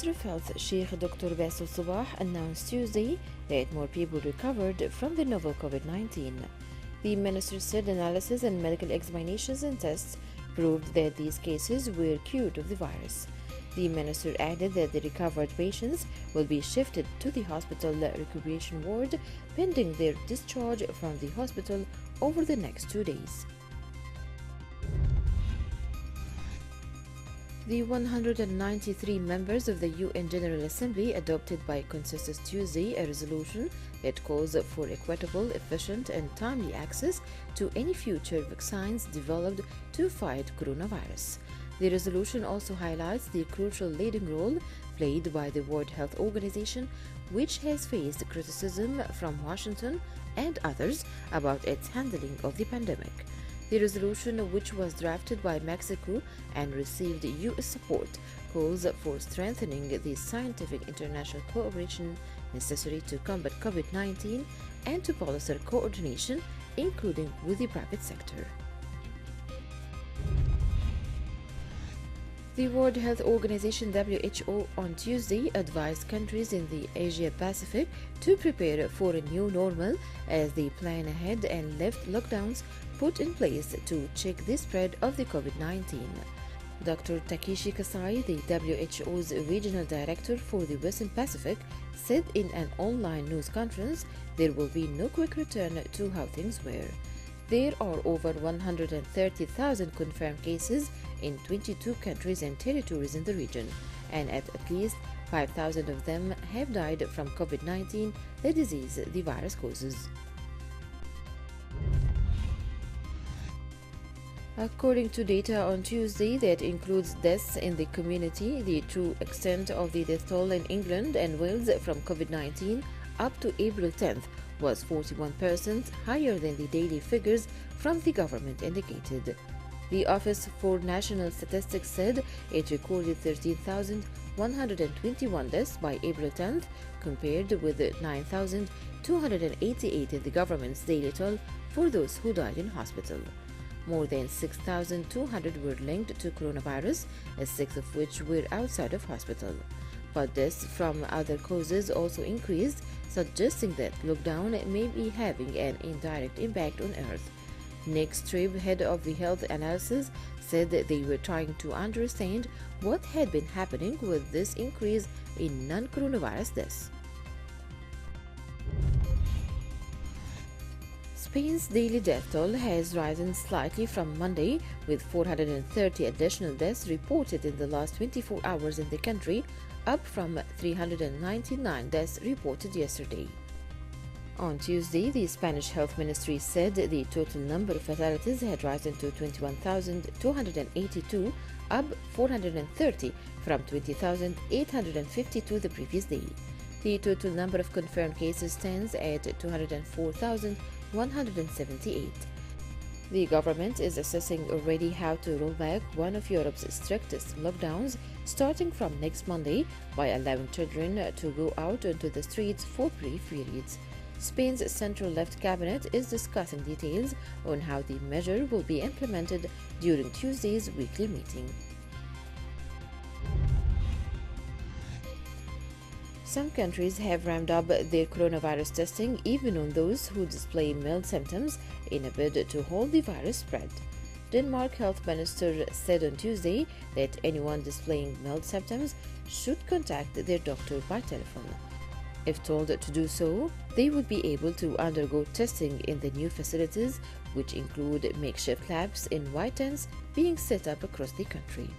Minister of Health Sheikh Dr. Basil Sabah announced Tuesday that more people recovered from the novel COVID-19. The minister said analysis and medical examinations and tests proved that these cases were cured of the virus. The minister added that the recovered patients will be shifted to the hospital recuperation ward pending their discharge from the hospital over the next 2 days. The 193 members of the UN General Assembly adopted by consensus Tuesday a resolution that calls for equitable, efficient, and timely access to any future vaccines developed to fight coronavirus. The resolution also highlights the crucial leading role played by the World Health Organization, which has faced criticism from Washington and others about its handling of the pandemic. The resolution, which was drafted by Mexico and received U.S. support, calls for strengthening the scientific international cooperation necessary to combat COVID-19 and to policy coordination, including with the private sector. The World Health Organization (WHO) on Tuesday advised countries in the Asia-Pacific to prepare for a new normal as they plan ahead and lift lockdowns put in place to check the spread of the COVID-19. Dr. Takeshi Kasai, the WHO's regional director for the Western Pacific, said in an online news conference there will be no quick return to how things were. There are over 130,000 confirmed cases in 22 countries and territories in the region, and at least 5,000 of them have died from COVID-19, the disease the virus causes. According to data on Tuesday that includes deaths in the community, the true extent of the death toll in England and Wales from COVID-19 up to April 10th was 41% higher than the daily figures from the government indicated. The Office for National Statistics said it recorded 13,121 deaths by April 10th, compared with 9,288 in the government's daily toll for those who died in hospital. More than 6,200 were linked to coronavirus, 6 of which were outside of hospital. But deaths from other causes also increased, suggesting that lockdown may be having an indirect impact on Earth. Nick Strib, head of the health analysis, said that they were trying to understand what had been happening with this increase in non-coronavirus deaths. Spain's daily death toll has risen slightly from Monday, with 430 additional deaths reported in the last 24 hours in the country, up from 399 deaths reported yesterday. On Tuesday, the Spanish Health Ministry said the total number of fatalities had risen to 21,282, up 430 from 20,852 the previous day. The total number of confirmed cases stands at 204,178. The government is assessing already how to roll back one of Europe's strictest lockdowns, starting from next Monday, by allowing children to go out onto the streets for brief periods. Spain's centre-left cabinet is discussing details on how the measure will be implemented during Tuesday's weekly meeting. Some countries have ramped up their coronavirus testing even on those who display mild symptoms in a bid to halt the virus spread. Denmark Health Minister said on Tuesday that anyone displaying mild symptoms should contact their doctor by telephone. If told to do so, they would be able to undergo testing in the new facilities, which include makeshift labs in white tents being set up across the country.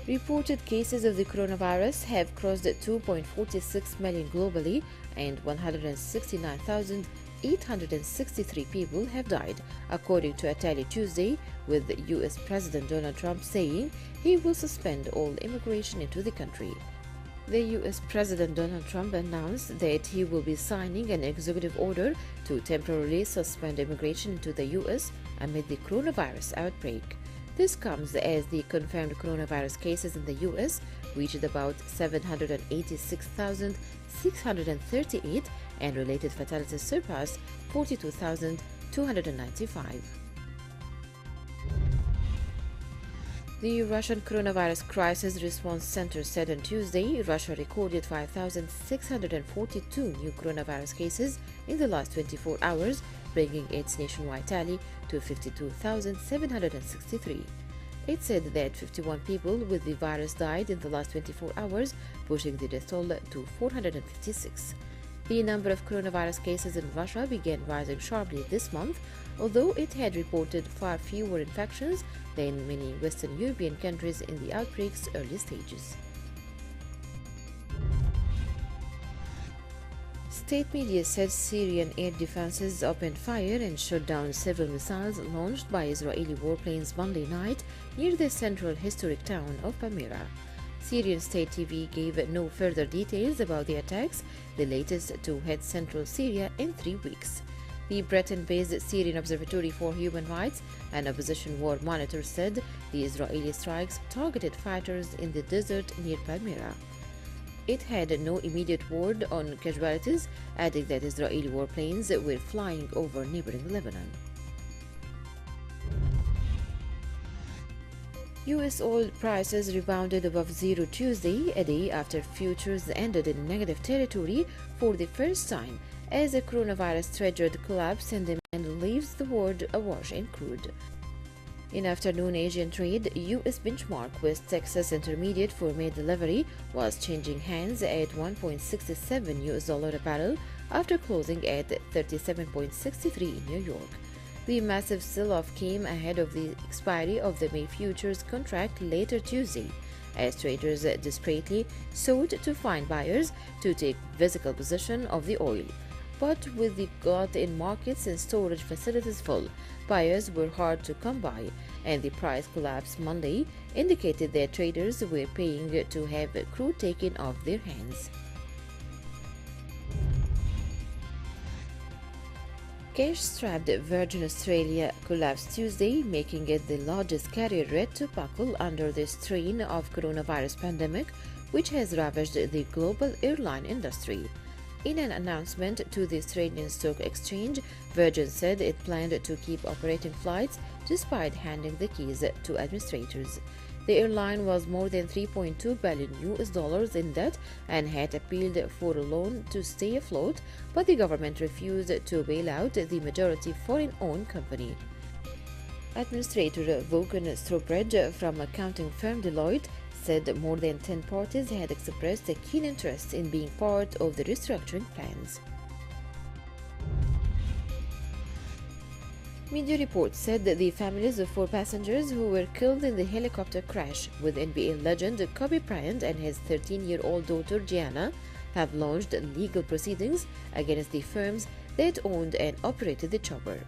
Reported cases of the coronavirus have crossed 2.46 million globally, and 169,863 people have died, according to a tally Tuesday, with U.S. President Donald Trump saying he will suspend all immigration into the country. The U.S. President Donald Trump announced that he will be signing an executive order to temporarily suspend immigration into the U.S. amid the coronavirus outbreak. This comes as the confirmed coronavirus cases in the U.S. reached about 786,638 and related fatalities surpassed 42,295. The Russian Coronavirus Crisis Response Center said on Tuesday Russia recorded 5,642 new coronavirus cases in the last 24 hours, bringing its nationwide tally to 52,763. It said that 51 people with the virus died in the last 24 hours, pushing the death toll to 456. The number of coronavirus cases in Russia began rising sharply this month, although it had reported far fewer infections than many Western European countries in the outbreak's early stages. State media said Syrian air defenses opened fire and shot down several missiles launched by Israeli warplanes Monday night near the central historic town of Palmyra. Syrian state TV gave no further details about the attacks, the latest to hit central Syria in 3 weeks. The Britain-based Syrian Observatory for Human Rights, an opposition war monitor, said the Israeli strikes targeted fighters in the desert near Palmyra. It had no immediate word on casualties, adding that Israeli warplanes were flying over neighboring Lebanon. U.S. oil prices rebounded above zero Tuesday, a day after futures ended in negative territory for the first time, as a coronavirus-triggered collapse in demand leaves the world awash in crude. In afternoon Asian trade, U.S. benchmark West Texas Intermediate for May delivery was changing hands at $1.67 a barrel after closing at 37.63 in New York. The massive sell-off came ahead of the expiry of the May futures contract later Tuesday, as traders desperately sought to find buyers to take physical possession of the oil. But with the glut in markets and storage facilities full, buyers were hard to come by, and the price collapse Monday indicated that traders were paying to have crude taken off their hands. Cash-strapped Virgin Australia collapsed Tuesday, making it the largest carrier yet to buckle under the strain of coronavirus pandemic, which has ravaged the global airline industry. In an announcement to the Australian Stock Exchange, Virgin said it planned to keep operating flights despite handing the keys to administrators. The airline was more than $3.2 billion in debt and had appealed for a loan to stay afloat, but the government refused to bail out the majority foreign-owned company. Administrator Vaughan Strobridge from accounting firm Deloitte said more than 10 parties had expressed a keen interest in being part of the restructuring plans. Media reports said that the families of 4 passengers who were killed in the helicopter crash with NBA legend Kobe Bryant and his 13-year-old daughter Gianna have launched legal proceedings against the firms that owned and operated the chopper.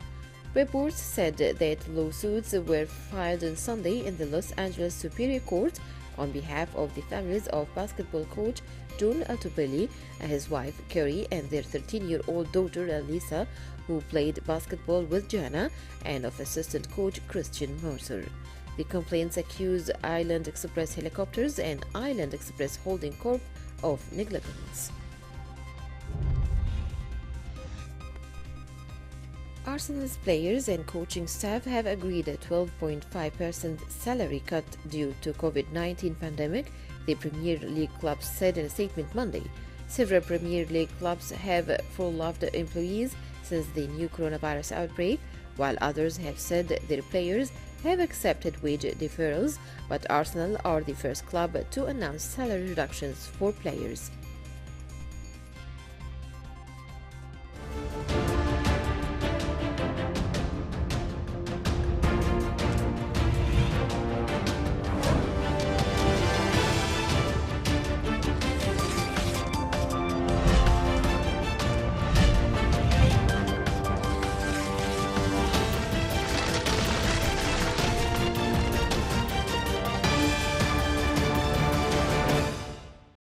Reports said that lawsuits were filed on Sunday in the Los Angeles Superior Court on behalf of the families of basketball coach John Altobelli, his wife Kerry, and their 13-year-old daughter Elisa, who played basketball with Gianna, and of assistant coach Christian Mercer. The complaints accuse Island Express Helicopters and Island Express Holding Corp. Of negligence. Arsenal's players and coaching staff have agreed a 12.5% salary cut due to COVID-19 pandemic, the Premier League clubs said in a statement Monday. Several Premier League clubs have furloughed employees since the new coronavirus outbreak, while others have said their players have accepted wage deferrals, but Arsenal are the first club to announce salary reductions for players.